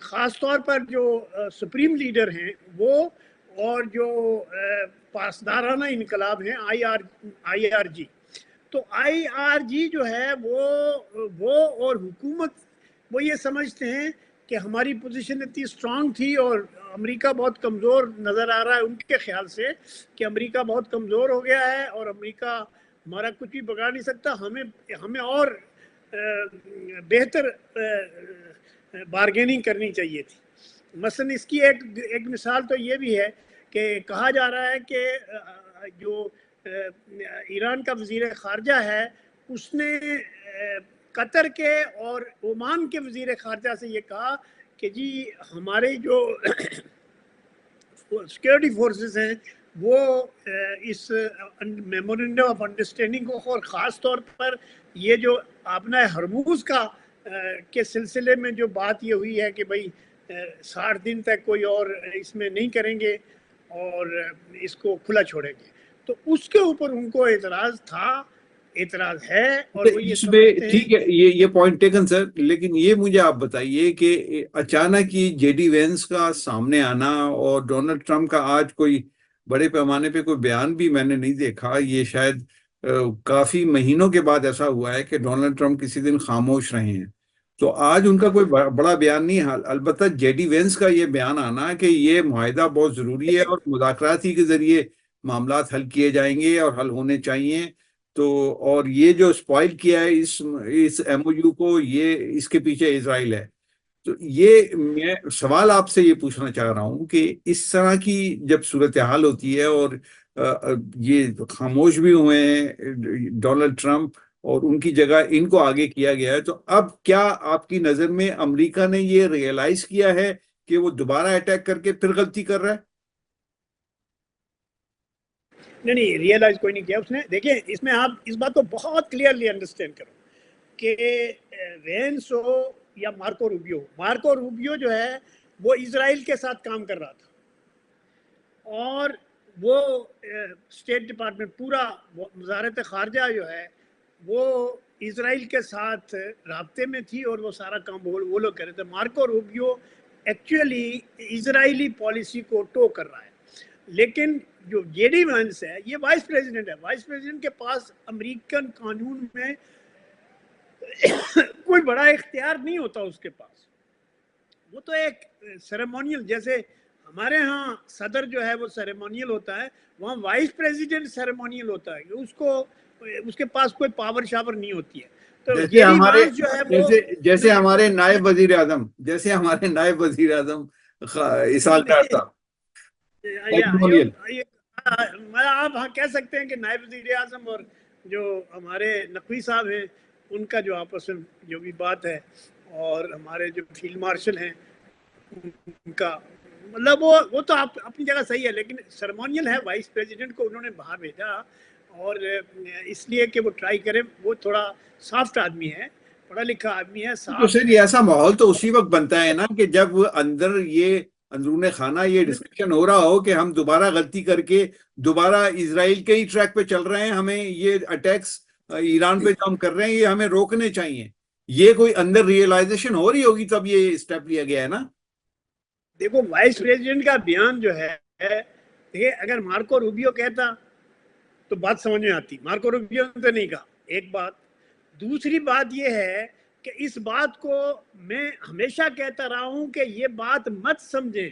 خاص طور پر جو سپریم لیڈر ہیں وہ اور جو پاسدارانہ انقلاب ہیں آئی آر جی، تو آئی آر جی جو ہے وہ اور حکومت وہ یہ سمجھتے ہیں کہ ہماری پوزیشن اتنی اسٹرانگ تھی اور امریکہ بہت کمزور نظر آ رہا ہے ان کے خیال سے کہ امریکہ بہت کمزور ہو گیا ہے اور امریکہ ہمارا کچھ بھی بگاڑ نہیں سکتا، ہمیں اور بہتر بارگیننگ کرنی چاہیے تھی۔ مثلا اس کی ایک مثال تو یہ بھی ہے کہ کہا جا رہا ہے کہ جو ایران کا وزیر خارجہ ہے اس نے قطر کے اور عمان کے وزیر خارجہ سے یہ کہا کہ جی ہمارے جو سیکورٹی فورسز ہیں وہ اس میمورنڈم آف انڈرسٹینڈنگ کو اور خاص طور پر یہ جو آبنہ ہرموز کا کے سلسلے میں جو بات یہ ہوئی ہے کہ بھئی 60 دن تک کوئی اور اس میں نہیں کریں گے اور اس کو کھلا چھوڑیں گے، تو اس کے اوپر ان کو اعتراض تھا، اعتراض ہے، اور وہ یہ اس میں سمجھتے ہیں ٹھیک ہے، یہ پوائنٹ ٹیکن سر، لیکن یہ مجھے آپ بتائیے کہ اچانک یہ جے ڈی وینس کا سامنے آنا اور ڈونلڈ ٹرمپ کا آج کوئی بڑے پیمانے پہ کوئی بیان بھی میں نے نہیں دیکھا، یہ شاید کافی مہینوں کے بعد ایسا ہوا ہے کہ ڈونلڈ ٹرمپ کسی دن خاموش رہے ہیں، تو آج ان کا کوئی بڑا بیان نہیں ہے، البتہ جے ڈی وینس کا یہ بیان آنا کہ یہ معاہدہ بہت ضروری ہے اور مذاکرات ہی کے ذریعے معاملات حل کیے جائیں گے اور حل ہونے چاہیے، تو اور یہ جو اسپوائل کیا ہے اس ایم او یو کو، یہ اس کے پیچھے اسرائیل ہے، تو یہ میں سوال آپ سے یہ پوچھنا چاہ رہا ہوں کہ اس طرح کی جب صورتحال ہوتی ہے اور یہ خاموش بھی ہوئے ہیں ڈونلڈ ٹرمپ اور ان کی جگہ ان کو آگے کیا گیا ہے، تو اب کیا آپ کی نظر میں امریکہ نے یہ ریئلائز کیا ہے کہ وہ دوبارہ اٹیک کر کے پھر غلطی کر رہا ہے؟ نہیں ریئلائز کوئی نہیں کیا اس نے۔ دیکھیں اس میں آپ اس بات کو بہت کلیئرلی انڈرسٹینڈ کرو کہ وینس ہو یا مارکو روبیو جو ہے وہ اسرائیل کے ساتھ کام کر رہا تھا اور وہ اسٹیٹ ڈپارٹمنٹ پورا وزارت خارجہ جو ہے وہ اسرائیل کے ساتھ رابطے میں تھی اور وہ سارا کام وہ لوگ کر رہے تھے۔ مارکو روبیو ایکچولی اسرائیلی پالیسی کو ٹو کر رہا ہے، لیکن جو جے ڈی وینس ہے یہ وائس پریزیڈنٹ ہے، وائس پریزیڈنٹ کے پاس امریکن قانون میں کوئی بڑا اختیار نہیں ہوتا اس کے پاس، وہ تو ایک سیریمونیل، جیسے ہمارے ہاں صدر جو ہے وہ سیریمونیل ہوتا ہے، وہاں وائس پریزیڈنٹ سیریمونیل ہوتا ہے، اس کے پاس کوئی پاور شاور نہیں ہوتی ہے، تو جے ڈی وینس جو ہے وہ جیسے ہمارے نائب وزیر اعظم اسحاق ڈار صاحب آپ ہاں کہہ سکتے ہیں کہ نائب وزیر اعظم اور جو ہمارے نقوی صاحب ہیں ان کا جو آپس میں جو بھی بات ہے، اور ہمارے جو فیلڈ مارشل ہیں ان کا مطلب وہ تو آپ اپنی جگہ صحیح ہے، لیکن سرمونیل ہے، وائس پریزیڈنٹ کو انہوں نے باہر بھیجا اور اس لیے کہ وہ ٹرائی کرے، وہ تھوڑا سافٹ آدمی ہے، پڑھا لکھا آدمی ہے، تو صاف سر یہ ایسا ماحول تو اسی وقت بنتا ہے نا کہ جب اندر یہ اندرون خانہ یہ ڈسکشن ہو رہا ہو کہ ہم دوبارہ غلطی کر کے دوبارہ اسرائیل کے ہی ٹریک پہ چل رہے ہیں، ہمیں یہ اٹیکس ایران پہ جو ہم کر رہے ہیں یہ ہمیں روکنے چاہیے، یہ کوئی اندر ریئلائزیشن ہو رہی ہوگی تب یہ اسٹیپ لیا گیا ہے نا۔ دیکھو وائس پریزیڈنٹ کا بیان جو ہے، دیکھیں اگر مارکو روبیو کہتا تو بات سمجھ میں آتی، مارکو روبیو نے تو نہیں کہا، ایک بات۔ دوسری بات یہ ہے کہ اس بات کو میں ہمیشہ کہتا رہا ہوں کہ یہ بات مت سمجھیں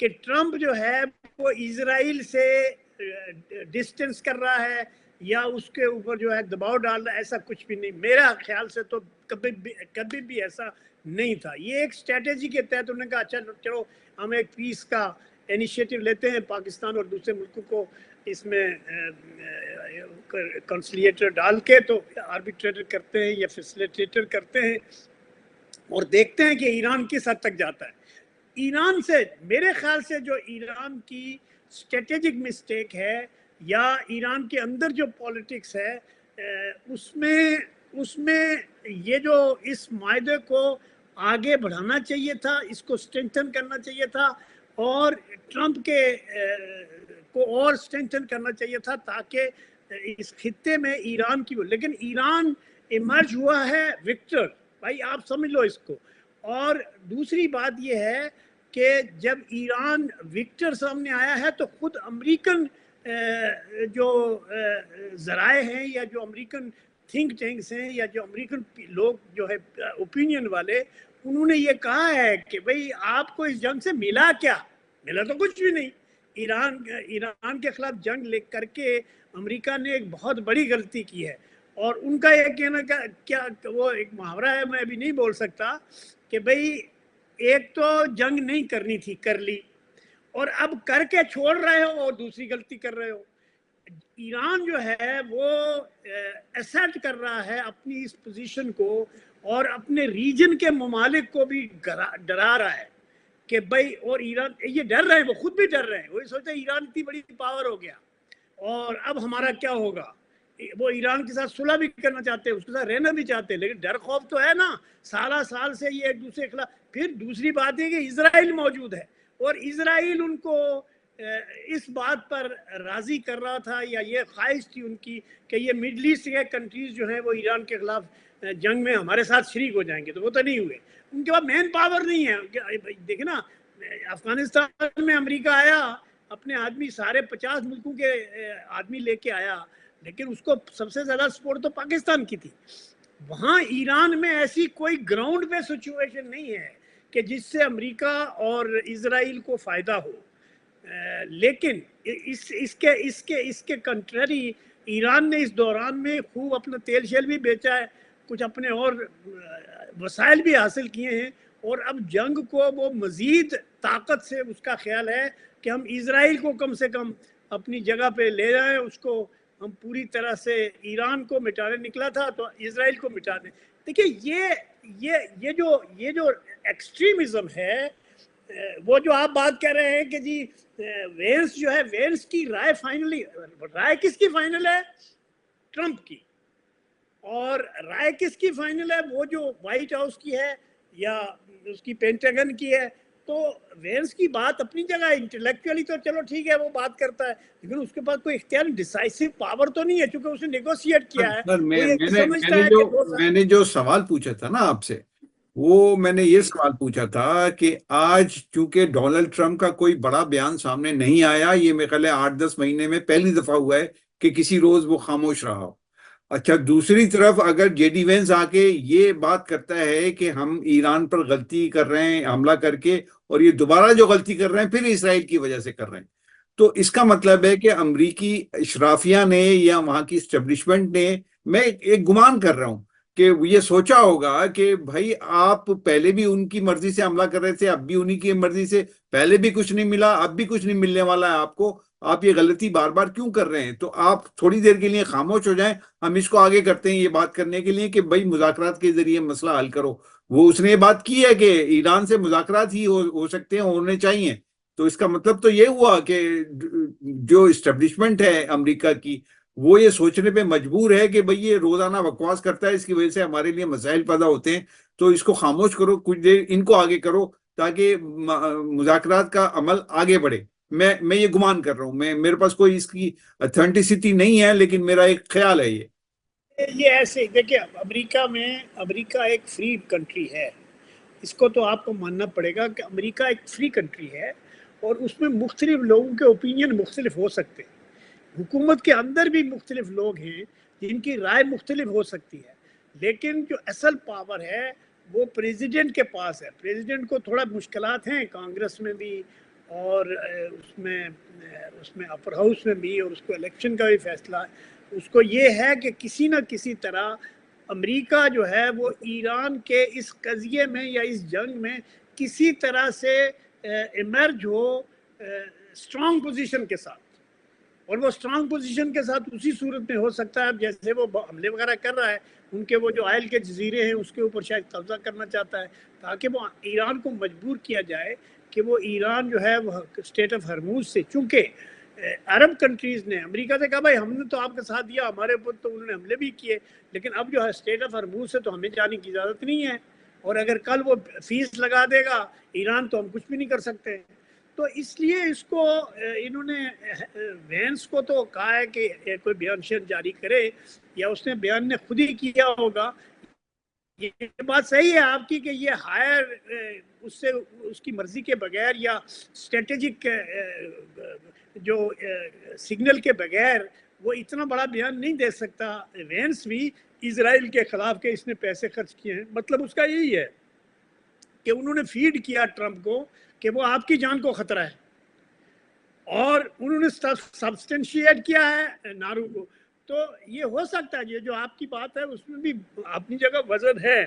کہ ٹرمپ جو ہے وہ اسرائیل سے ڈسٹنس کر رہا ہے یا اس کے اوپر جو ہے دباؤ ڈال رہا ہے، ایسا کچھ بھی نہیں، میرا خیال سے تو کبھی بھی ایسا نہیں تھا۔ یہ ایک اسٹریٹجی کے تحت انہوں نے کہا اچھا چلو ہم ایک پیس کا انیشیٹو لیتے ہیں، پاکستان اور دوسرے ملکوں کو اس میں کنسلیٹر ڈال کے تو آربیٹریٹر کرتے ہیں یا فیسلیٹیٹر کرتے ہیں اور دیکھتے ہیں کہ ایران کس حد تک جاتا ہے۔ ایران سے میرے خیال سے جو ایران کی اسٹریٹجک مسٹیک ہے یا ایران کے اندر جو پالیٹکس ہے اس میں یہ جو اس معاہدے کو آگے بڑھانا چاہیے تھا، اس کو اسٹرینتھن کرنا چاہیے تھا اور ٹرمپ کے کو اور اسٹرینتھن کرنا چاہیے تھا تاکہ اس خطے میں ایران کی، لیکن ایران ایمرج ہوا ہے وکٹر، بھائی آپ سمجھ لو اس کو، اور دوسری بات یہ ہے کہ جب ایران وکٹر سامنے آیا ہے تو خود امریکن جو ذرائع ہیں یا جو امریکن تھنک ٹینکس ہیں یا جو امریکن لوگ جو ہے اوپینین والے، انہوں نے یہ کہا ہے کہ بھئی آپ کو اس جنگ سے ملا کیا؟ ملا تو کچھ بھی نہیں۔ ایران کے خلاف جنگ لے کر کے امریکہ نے ایک بہت بڑی غلطی کی ہے، اور ان کا یہ کہنا کیا وہ ایک محاورہ ہے، میں ابھی نہیں بول سکتا، کہ بھئی ایک تو جنگ نہیں کرنی تھی، کر لی، اور اب کر کے چھوڑ رہے ہو اور دوسری غلطی کر رہے ہو۔ ایران جو ہے وہ ایسرٹ کر رہا ہے اپنی اس پوزیشن کو، اور اپنے ریجن کے ممالک کو بھی ڈرا رہا ہے کہ بھائی، اور ایران یہ ڈر رہے ہیں، وہ خود بھی ڈر رہے ہیں، وہ سوچتے ہیں ایران اتنی بڑی پاور ہو گیا اور اب ہمارا کیا ہوگا۔ وہ ایران کے ساتھ صلح بھی کرنا چاہتے ہیں، اس کے ساتھ رہنا بھی چاہتے ہیں، لیکن ڈر خوف تو ہے نا، سالہ سال سے یہ ایک دوسرے کے خلاف۔ پھر دوسری بات یہ کہ اسرائیل موجود ہے، اور اسرائیل ان کو اس بات پر راضی کر رہا تھا، یا یہ خواہش تھی ان کی کہ یہ مڈل ایسٹ کے کنٹریز جو ہیں وہ ایران کے خلاف جنگ میں ہمارے ساتھ شریک ہو جائیں گے، تو وہ تو نہیں ہوئے۔ ان کے پاس مین پاور نہیں ہے۔ دیکھیں نا، افغانستان میں امریکہ آیا، اپنے آدمی سارے 50 ملکوں کے آدمی لے کے آیا، لیکن اس کو سب سے زیادہ سپورٹ تو پاکستان کی تھی۔ وہاں ایران میں ایسی کوئی گراؤنڈ پہ سچویشن نہیں ہے کہ جس سے امریکہ اور اسرائیل کو فائدہ ہو، لیکن اس کے کنٹری ایران نے اس دوران میں خوب اپنا تیل شیل بھی بیچا ہے، کچھ اپنے اور وسائل بھی حاصل کیے ہیں، اور اب جنگ کو وہ مزید طاقت سے، اس کا خیال ہے کہ ہم اسرائیل کو کم سے کم اپنی جگہ پہ لے جائیں، اس کو ہم پوری طرح سے ایران کو مٹانے نکلا تھا تو اسرائیل کو مٹا دیں۔ دیکھیے یہ جو ایکسٹریمزم ہے، وہ جو آپ بات کہہ رہے ہیں کہ جی وینس جو ہے، وینس کی رائے فائنلی، رائے کس کی فائنل ہے؟ ٹرمپ کی۔ اور رائے کس کی فائنل ہے؟ وہ جو وائٹ ہاؤس کی ہے یا اس کی پینٹاگن کی ہے۔ تو وینس کی بات اپنی جگہ، انٹلیکچولی تو چلو ٹھیک ہے، وہ بات کرتا ہے، لیکن اس کے پاس کوئی اختیار ڈیسائسو پاور تو نہیں ہے، چونکہ اس نے نیگوشیٹ کیا ہے، سر وہ یہ سمجھتا ہے کہ میں نے جو سوال پوچھا تھا نا آپ سے، وہ میں نے یہ سوال پوچھا تھا کہ آج چونکہ ڈونلڈ ٹرمپ کا کوئی بڑا بیان سامنے نہیں آیا، یہ میرے خیال ہے 8-10 مہینے میں پہلی دفعہ ہوا ہے کہ کسی روز وہ خاموش رہا ہو۔ اچھا، دوسری طرف اگر جے ڈی وینس آ کے یہ بات کرتا ہے کہ ہم ایران پر غلطی کر رہے ہیں حملہ کر کے، اور یہ دوبارہ جو غلطی کر رہے ہیں پھر اسرائیل کی وجہ سے کر رہے ہیں، تو اس کا مطلب ہے کہ امریکی اشرافیہ نے یا وہاں کی اسٹیبلشمنٹ نے، میں ایک گمان کر رہا ہوں کہ یہ سوچا ہوگا کہ بھائی آپ پہلے بھی ان کی مرضی سے حملہ کر رہے تھے، اب بھی انہی کی مرضی سے، پہلے بھی کچھ نہیں ملا، اب بھی کچھ نہیں ملنے والا ہے آپ کو، آپ یہ غلطی بار بار کیوں کر رہے ہیں؟ تو آپ تھوڑی دیر کے لیے خاموش ہو جائیں، ہم اس کو آگے کرتے ہیں یہ بات کرنے کے لیے کہ بھائی مذاکرات کے ذریعے مسئلہ حل کرو۔ وہ اس نے یہ بات کی ہے کہ ایران سے مذاکرات ہی ہو سکتے ہیں، ہونے چاہیے۔ تو اس کا مطلب تو یہ ہوا کہ جو اسٹیبلشمنٹ ہے امریکہ کی، وہ یہ سوچنے پہ مجبور ہے کہ بھئی یہ روزانہ بکواس کرتا ہے، اس کی وجہ سے ہمارے لیے مسائل پیدا ہوتے ہیں، تو اس کو خاموش کرو کچھ دیر، ان کو آگے کرو تاکہ مذاکرات کا عمل آگے بڑھے۔ میں یہ گمان کر رہا ہوں، میرے پاس کوئی اس کی اتھینٹسٹی نہیں ہے، لیکن میرا ایک خیال ہے یہ ایسے دیکھیں، امریکہ ایک فری کنٹری ہے، اس کو تو آپ کو ماننا پڑے گا کہ امریکہ ایک فری کنٹری ہے، اور اس میں مختلف لوگوں کے اوپینین مختلف ہو سکتے ہیں۔ حکومت کے اندر بھی مختلف لوگ ہیں جن کی رائے مختلف ہو سکتی ہے، لیکن جو اصل پاور ہے وہ پریزیڈنٹ کے پاس ہے۔ پریزیڈنٹ کو تھوڑا مشکلات ہیں کانگریس میں بھی، اور اس میں اپر ہاؤس میں بھی، اور اس کو الیکشن کا بھی فیصلہ، اس کو یہ ہے کہ کسی نہ کسی طرح امریکہ جو ہے وہ ایران کے اس قضیے میں یا اس جنگ میں کسی طرح سے ایمرج ہو اسٹرانگ پوزیشن کے ساتھ۔ اور وہ اسٹرانگ پوزیشن کے ساتھ اسی صورت میں ہو سکتا ہے جیسے وہ حملے وغیرہ کر رہا ہے، ان کے وہ جو آئل کے جزیرے ہیں اس کے اوپر شاید قبضہ کرنا چاہتا ہے، تاکہ وہ ایران کو مجبور کیا جائے کہ وہ ایران جو ہے وہ اسٹیٹ آف ہرموز سے، چونکہ عرب کنٹریز نے امریکہ سے کہا بھائی ہم نے تو آپ کا ساتھ دیا، ہمارے اوپر تو انہوں نے حملے بھی کیے، لیکن اب جو ہے اسٹیٹ آف ہرموز سے تو ہمیں جانے کی اجازت نہیں ہے، اور اگر کل وہ فیس لگا دے گا ایران تو ہم کچھ بھی نہیں کر سکتے۔ تو اس لیے اس کو انہوں نے وینس کو تو کہا ہے کہ کوئی بیان شیئر جاری کرے، یا اس نے بیان نے خود ہی کیا ہوگا، یہ بات صحیح ہے آپ کی کہ یہ ہائر اس سے اس کی مرضی کے بغیر یا اسٹریٹجک جو سگنل کے بغیر وہ اتنا بڑا بیان نہیں دے سکتا. وینس بھی اسرائیل کے خلاف کہ اس نے پیسے خرچ کیے ہیں، مطلب اس کا یہی ہے کہ انہوں نے فیڈ کیا ٹرمپ کو کہ وہ آپ کی جان کو خطرہ ہے، اور انہوں نے سبسٹینشیٹ کیا ہے نارو کو. تو یہ ہو سکتا ہے، یہ جو آپ کی بات ہے اس میں بھی اپنی جگہ وزن ہے،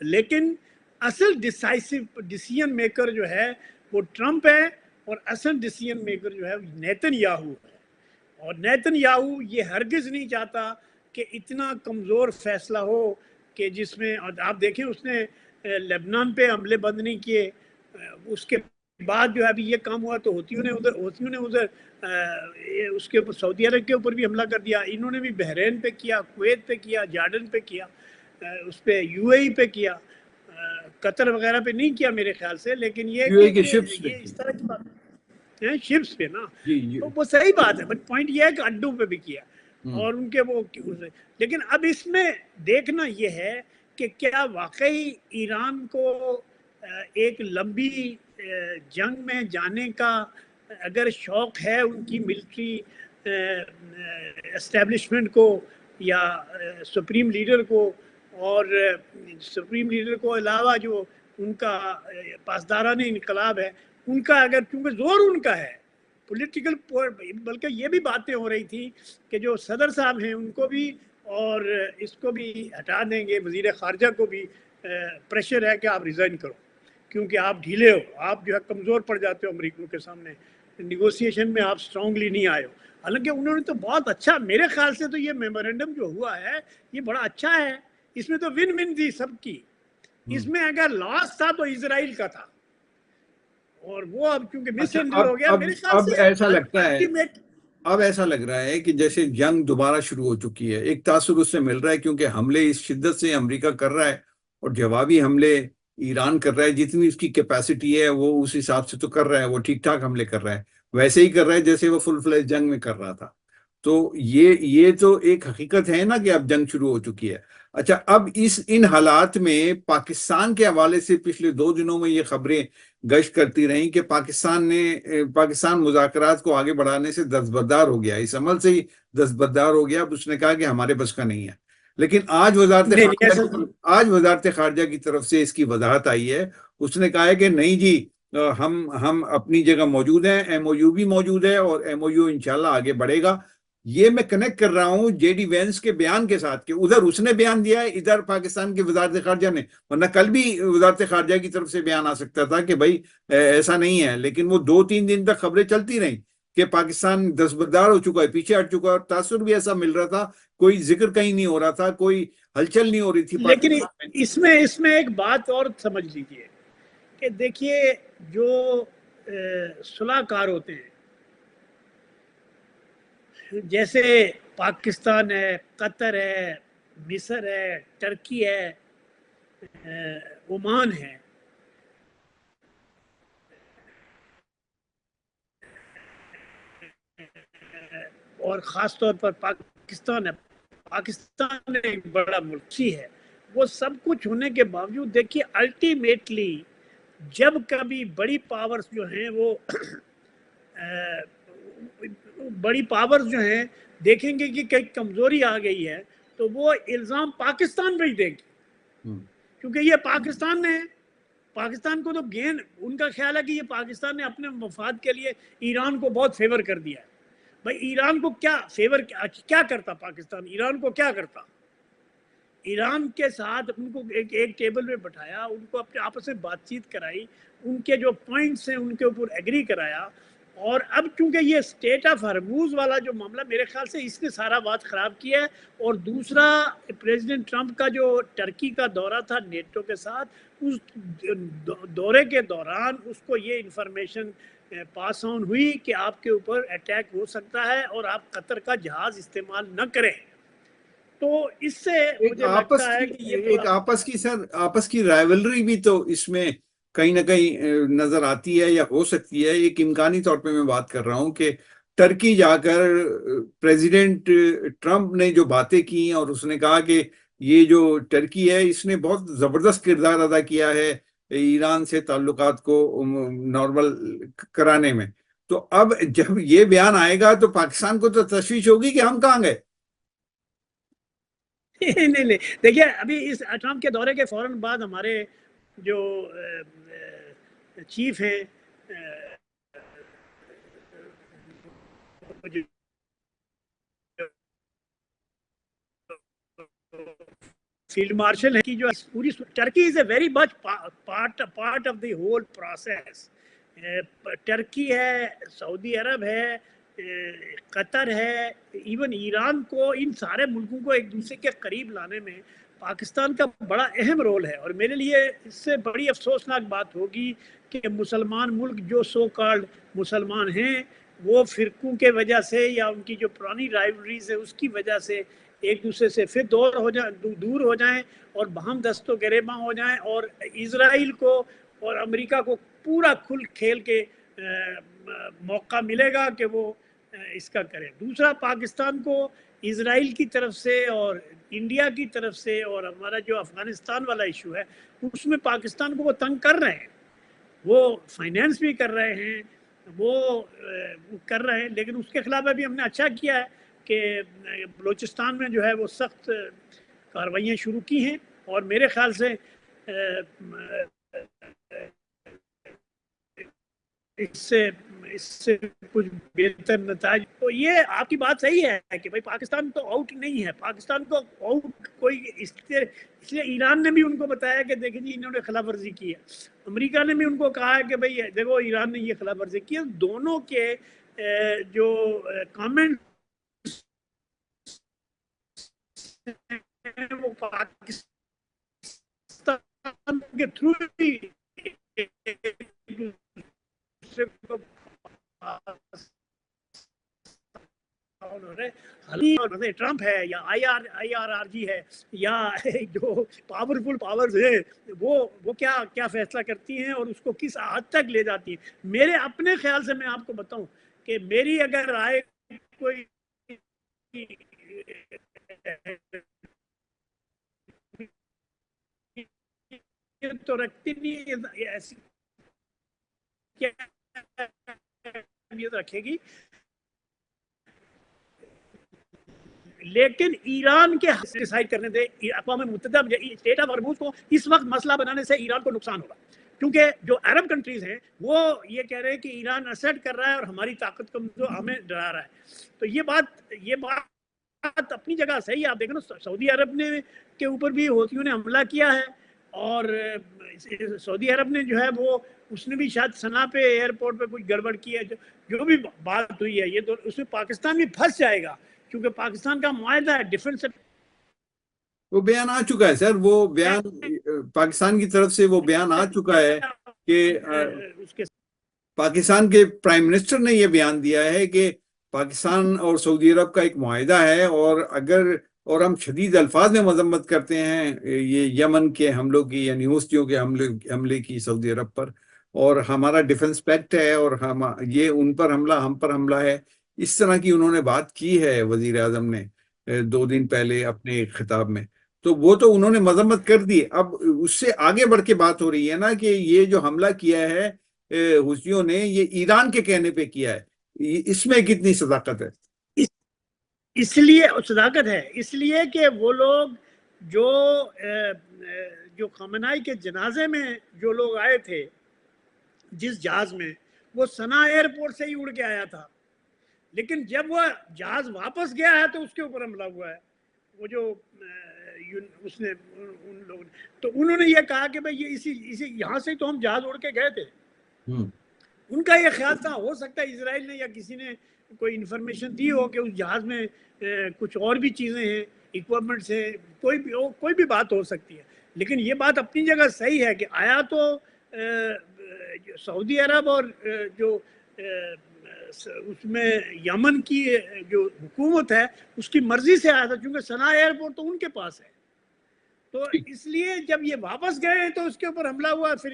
لیکن اصل ڈیسیژن میکر جو ہے وہ ٹرمپ ہے، اور اصل ڈیسیژن میکر جو ہے نیتن یاہو ہے. اور نیتن یاہو یہ ہرگز نہیں چاہتا کہ اتنا کمزور فیصلہ ہو کہ جس میں آپ دیکھیں اس نے لبنان پہ حملے بند نہیں کیے، اس کے بعد جو ہے ابھی یہ کام ہوا تو ہوتیوں نے ادھر اس کے اوپر سعودی عرب کے اوپر بھی حملہ کر دیا. انہوں نے بھی بحرین پہ کیا، کویت پہ کیا، جارڈن پہ کیا، اس پہ یو اے ای پہ کیا، قطر وغیرہ پہ نہیں کیا میرے خیال سے. لیکن یہ UAE کے کہ شپس پہ یہ اس طرح کی بات ہے، شپس پہ نا، جی تو وہ صحیح بات ہے، بٹ پوائنٹ یہ ہے کہ اڈوں پہ بھی کیا اور ان کے وہ. لیکن اب اس میں دیکھنا یہ ہے کہ کیا واقعی ایران کو ایک لمبی جنگ میں جانے کا اگر شوق ہے ان کی ملٹری اسٹیبلشمنٹ کو یا سپریم لیڈر کو، اور سپریم لیڈر کو علاوہ جو ان کا پاسداران انقلاب ہے ان کا، اگر چونکہ زور ان کا ہے پولیٹیکل، بلکہ یہ بھی باتیں ہو رہی تھی کہ جو صدر صاحب ہیں ان کو بھی اور اس کو بھی ہٹا دیں گے، وزیر خارجہ کو بھی پریشر ہے کہ آپ ریزائن کرو کیونکہ آپ ڈھیلے ہو، آپ جو ہے کمزور پڑ جاتے ہو امریکیوں کے سامنے، نیگوسیشن میں آپ اسٹرانگلی نہیں آئے ہو. حالانکہ انہوں نے تو بہت اچھا، میرے خیال سے تو یہ میمورینڈم جو ہوا ہے یہ بڑا اچھا ہے، اس میں تو ون ون تھی سب کی. اس میں اگر لاس تھا تو اسرائیل کا تھا، اور وہ اب چونکہ مس اچھا، ہینڈل ہو گیا میرے خیال اب سے ایسا لگتا ہے، الٹیمیٹ. اب ایسا لگ رہا ہے کہ جیسے جنگ دوبارہ شروع ہو چکی ہے. ایک تاثر اس سے مل رہا ہے کیونکہ حملے اس شدت سے امریکہ کر رہا ہے اور جوابی حملے ایران کر رہا ہے. جتنی اس کی کیپیسٹی ہے وہ اس حساب سے تو کر رہا ہے، وہ ٹھیک ٹھاک حملے کر رہا ہے، ویسے ہی کر رہا ہے جیسے وہ فل فلیج جنگ میں کر رہا تھا. تو یہ تو ایک حقیقت ہے نا کہ اب جنگ شروع ہو چکی ہے. اچھا، اب ان حالات میں پاکستان کے حوالے سے پچھلے 2 دنوں میں یہ خبریں گشت کرتی رہیں کہ پاکستان مذاکرات کو آگے بڑھانے سے دستبردار ہو گیا، اس عمل سے ہی دستبردار ہو گیا. اب اس نے کہا کہ ہمارے بس کا نہیں ہے. لیکن آج نہیں ایسا وزارت خارجہ کی طرف سے اس کی وضاحت آئی ہے. اس نے کہا ہے کہ نہیں جی، ہم اپنی جگہ موجود ہیں، ایم او یو بھی موجود ہے اور ایم او یو انشاءاللہ آگے بڑھے گا. یہ میں کنیکٹ کر رہا ہوں جے ڈی وینس کے بیان کے ساتھ کہ ادھر اس نے بیان دیا ہے، ادھر پاکستان کی وزارت خارجہ نے. ورنہ کل بھی وزارت خارجہ کی طرف سے بیان آ سکتا تھا کہ بھائی ایسا نہیں ہے. لیکن وہ 2-3 دن تک خبریں چلتی رہیں کہ پاکستان دستبردار ہو چکا ہے، پیچھے ہٹ چکا ہے، اور تاثر بھی ایسا مل رہا تھا، کوئی ذکر کہیں نہیں ہو رہا تھا، کوئی ہلچل نہیں ہو رہی تھی لیکن پاکستان میں. اس میں ایک بات اور سمجھ لیجئے کہ دیکھیے جو صلح کار ہوتے ہیں جیسے پاکستان ہے، قطر ہے، مصر ہے، ٹرکی ہے، عمان ہے، اور خاص طور پر پاکستان ہے. پاکستان ایک بڑا ملکی ہے. وہ سب کچھ ہونے کے باوجود دیکھیے الٹیمیٹلی جب کبھی بڑی پاورز جو ہیں وہ بڑی پاورز جو ہیں دیکھیں گے کہ کئی کمزوری آ گئی ہے تو وہ الزام پاکستان پہ ہی دیں گے، کیونکہ یہ پاکستان کو تو گین ان کا خیال ہے کہ یہ پاکستان نے اپنے مفاد کے لیے ایران کو بہت فیور کر دیا ہے. بھائی ایران کو کیا فیور کیا کرتا پاکستان؟ ایران کو کیا کرتا؟ ایران کے ساتھ ان کو ایک ٹیبل میں بٹھایا، ان کو اپنے آپس میں بات چیت کرائی، ان کے جو پوائنٹس ہیں ان کے اوپر ایگری کرایا. اور اب چونکہ یہ اسٹیٹ آف ہرموز والا جو معاملہ میرے خیال سے اس نے سارا بات خراب کیا ہے. اور دوسرا پریزیڈنٹ ٹرمپ کا جو ٹرکی کا دورہ تھا نیٹو کے ساتھ، اس دورے کے دوران اس کو یہ انفارمیشن پاس آن ہوئی کہ آپ کے اوپر اٹیک ہو سکتا ہے اور آپ قطر کا جہاز استعمال نہ کریں. تو اس سے مجھے لگتا ہے کہ یہ آپس کی رائیولری بھی تو اس میں کہیں نہ کہیں نظر آتی ہے یا ہو سکتی ہے. ایک امکانی طور پہ میں بات کر رہا ہوں کہ ٹرکی جا کر پریزیڈنٹ ٹرمپ نے جو باتیں کی اور اس نے کہا کہ یہ جو ٹرکی ہے اس نے بہت زبردست کردار ادا کیا ہے ایران سے تعلقات کو نارمل کرانے میں. تو اب جب یہ بیان آئے گا تو پاکستان کو تو تشویش ہوگی کہ ہم کہاں گئے. نہیں دیکھیے ابھی اس ٹرمپ کے دورے کے فوراً بعد ہمارے جو چیف ہیں فیلڈ مارشل ہے کی جو پوری Turkey is a very much part of the whole process. Turkey ہے، سعودی عرب ہے، قطر ہے، ایون ایران کو، ان سارے ملکوں کو ایک دوسرے کے قریب لانے میں پاکستان کا بڑا اہم رول ہے. اور میرے لیے اس سے بڑی افسوسناک بات ہوگی کہ مسلمان ملک جو سو کالڈ مسلمان ہیں وہ فرقوں کے وجہ سے یا ان کی جو پرانی رائیولریز ہے اس کی وجہ سے ایک دوسرے سے پھر دور ہو جائیں اور باہم دست و گریباں ہو جائیں، اور اسرائیل کو اور امریکہ کو پورا کھل کھیل کے موقع ملے گا کہ وہ اس کا کریں. دوسرا، پاکستان کو اسرائیل کی طرف سے اور انڈیا کی طرف سے، اور ہمارا جو افغانستان والا ایشو ہے اس میں پاکستان کو وہ تنگ کر رہے ہیں، وہ فائنینس بھی کر رہے ہیں، وہ کر رہے ہیں. لیکن اس کے خلاف ابھی ہم نے اچھا کیا ہے کہ بلوچستان میں جو ہے وہ سخت کارروائیاں شروع کی ہیں، اور میرے خیال سے اس سے کچھ بہتر نتائج. تو یہ آپ کی بات صحیح ہے کہ بھائی پاکستان تو آؤٹ نہیں ہے، پاکستان کو آؤٹ کوئی اس لیے ایران نے بھی ان کو بتایا کہ دیکھیں جی انہوں نے خلاف ورزی کی ہے، امریکہ نے بھی ان کو کہا ہے کہ بھائی دیکھو ایران نے یہ خلاف ورزی کی ہے. دونوں کے جو کامنٹ وہ پاکستان کے تھرو ٹرمپ ہے یا آئی آر آر جی ہے یا جو پاورفل پاورز ہیں وہ کیا فیصلہ کرتی ہیں اور اس کو کس حد تک لے جاتی ہیں. میرے اپنے خیال سے میں آپ کو بتاؤں کہ میری اگر رائے کوئی تو رکھتی نہیں ایسی رکھے گی، لیکن ایران کے ڈیسائیڈ کرنے دے. اقوام متحدہ اسٹیٹ آف ہرموز کو اس وقت مسئلہ بنانے سے ایران کو نقصان ہوگا، کیونکہ جو عرب کنٹریز ہیں وہ یہ کہہ رہے ہیں کہ ایران اسٹ کر رہا ہے اور ہماری طاقت کو ہمیں ڈرا رہا ہے. تو یہ بات اپنی جگہ صحیح ہے. آپ دیکھیں نا سعودی عرب نے کے اوپر بھی ہوتیوں نے حملہ کیا ہے، اور سعودی عرب نے جو ہے وہ اس نے بھی شاید سنا پہ ایئرپورٹ پہ کچھ گڑبڑ کی ہے. جو بھی بات ہوئی ہے یہ تو اس میں پاکستان بھی پھنس جائے گا، کیونکہ پاکستان کا معاہدہ ہے ڈیفنس. وہ بیان آ چکا ہے سر، وہ بیان پاکستان کی طرف سے وہ بیان آ چکا ہے کہ پاکستان کے پرائم منسٹر نے یہ بیان دیا ہے کہ پاکستان اور سعودی عرب کا ایک معاہدہ ہے، اور ہم شدید الفاظ میں مذمت کرتے ہیں یہ یمن کے حملوں کی، یعنی حوثیوں کے حملے کی سعودی عرب پر، اور ہمارا ڈیفنس پیکٹ ہے اور یہ ان پر حملہ ہم پر حملہ ہے. اس طرح کی انہوں نے بات کی ہے وزیر اعظم نے 2 دن پہلے اپنے خطاب میں. تو وہ تو انہوں نے مذمت کر دی. اب اس سے آگے بڑھ کے بات ہو رہی ہے نا کہ یہ جو حملہ کیا ہے حوثیوں نے، یہ ایران کے کہنے پہ کیا ہے. اس میں کتنی صداقت ہے؟ اس لیے صداقت ہے اس لیے کہ وہ لوگ جو خامنائی کے جنازے میں جو لوگ آئے تھے جس جہاز میں، وہ سنا ایئرپورٹ سے ہی اڑ کے آیا تھا، لیکن جب وہ جہاز واپس گیا ہے تو اس کے اوپر حملہ ہوا ہے. وہ جو اس نے ان لوگوں نے تو انہوں نے یہ کہا کہ بھئی یہ اسی یہاں سے تو ہم جہاز اڑ کے گئے تھے. ان کا یہ خیال تھا، ہو سکتا ہے اسرائیل نے یا کسی نے کوئی انفارمیشن دی ہو کہ اس جہاز میں کچھ اور بھی چیزیں ہیں، اکوپمنٹس ہیں، کوئی بھی بات ہو سکتی ہے. لیکن یہ بات اپنی جگہ صحیح ہے کہ آیا تو سعودی عرب اور جو اس میں یمن کی جو حکومت ہے اس کی مرضی سے آیا تھا، کیونکہ سنا ایئرپورٹ تو ان کے پاس ہے. تو اس لیے جب یہ واپس گئے تو اس کے اوپر حملہ ہوا. پھر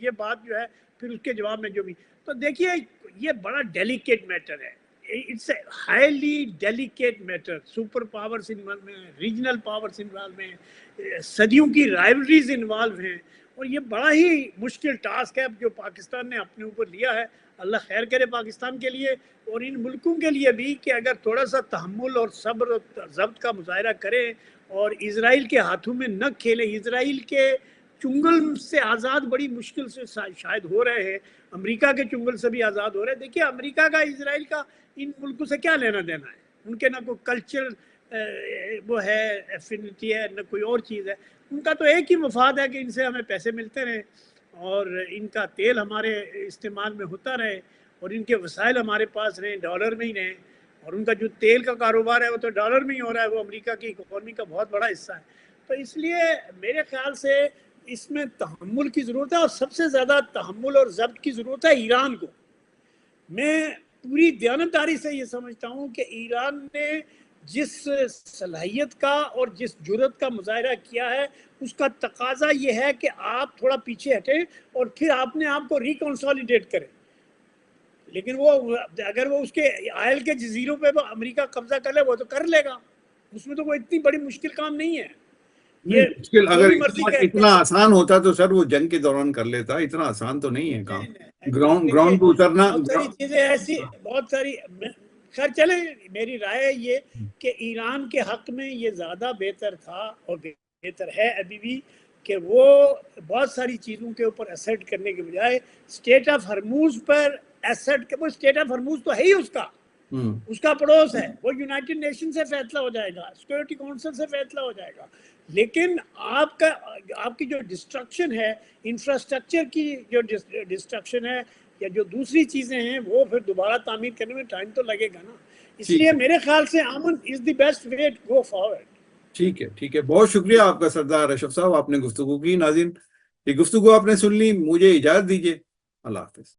یہ بات جو ہے پھر اس کے جواب میں جو بھی، تو دیکھیے یہ بڑا ڈیلیکیٹ میٹر ہے. It's a highly delicate matter. Super powers involve ہیں, ریجنل پاورز انوالو ہیں, صدیوں کی رائیولریز انوالو ہیں, اور یہ بڑا ہی مشکل ٹاسک ہے جو پاکستان نے اپنے اوپر لیا ہے. اللہ خیر کرے پاکستان کے لیے اور ان ملکوں کے لیے بھی کہ اگر تھوڑا سا تحمل اور صبر اور ضبط کا مظاہرہ کریں اور اسرائیل کے ہاتھوں میں نہ کھیلیں. اسرائیل کے چنگل سے آزاد بڑی مشکل سے شاید ہو رہے ہیں, امریکہ کے چنگل سے بھی آزاد ہو رہے ہیں. دیکھیے امریکہ کا اسرائیل کا ان ملکوں سے کیا لینا دینا ہے؟ ان کے نہ کوئی کلچر وہ ہے, ایفینٹی ہے, نہ کوئی اور چیز ہے. ان کا تو ایک ہی مفاد ہے کہ ان سے ہمیں پیسے ملتے رہیں اور ان کا تیل ہمارے استعمال میں ہوتا رہے اور ان کے وسائل ہمارے پاس رہیں, ڈالر میں ہی رہیں. اور ان کا جو تیل کا کاروبار ہے وہ تو ڈالر میں ہی ہو رہا ہے, وہ امریکہ کی اکانومی کا بہت بڑا حصہ ہے. تو اس لیے میرے خیال سے اس میں تحمل کی ضرورت ہے, اور سب سے زیادہ تحمل اور ضبط کی ضرورت ہے ایران کو. میں پوری دیانتداری سے یہ سمجھتا ہوں کہ ایران نے جس صلاحیت کا اور جس جرأت کا مظاہرہ کیا ہے اس کا تقاضا یہ ہے کہ آپ تھوڑا پیچھے ہٹیں اور پھر آپ نے آپ کو ریکنسالیڈیٹ کریں. لیکن وہ اگر وہ اس کے آئل کے جزیروں پہ امریکہ قبضہ کر لے وہ تو کر لے گا, اس میں تو کوئی اتنی بڑی مشکل کام نہیں ہے. یہ مشکل اگر اتنا آسان ہوتا تو سر وہ جنگ کے دوران کر لیتا. اتنا آسان تو نہیں ہے کام, گراؤنڈ پہ اترنا. بہت ساری چیزیں ایسی, بہت ساری. خیر چلیں, میری رائے یہ کہ ایران کے حق میں یہ زیادہ بہتر تھا اور بہتر ہے ابھی بھی کہ وہ بہت ساری چیزوں کے اوپر ایسٹ کرنے کے بجائے اسٹیٹ آف ہرموز پر ایسٹ. وہ اسٹیٹ آف ہرموز تو ہے ہی اس کا پڑوس ہے, وہ یونائٹڈ نیشن سے فیصلہ ہو جائے گا, سیکورٹی کونسل سے فیصلہ ہو جائے گا. لیکن آپ کی جو ڈسٹرکشن ہے, انفراسٹرکچر کی جو ڈسٹرکشن ہے یا جو دوسری چیزیں ہیں, وہ پھر دوبارہ تعمیر کرنے میں ٹائم تو لگے گا نا. اس لیے میرے خیال سے امن is the best way to go forward. ٹھیک ہے, بہت شکریہ آپ کا سردار اشرف صاحب, آپ نے گفتگو کی. ناظرین, یہ گفتگو آپ نے سن لی, مجھے اجازت دیجیے. اللہ حافظ.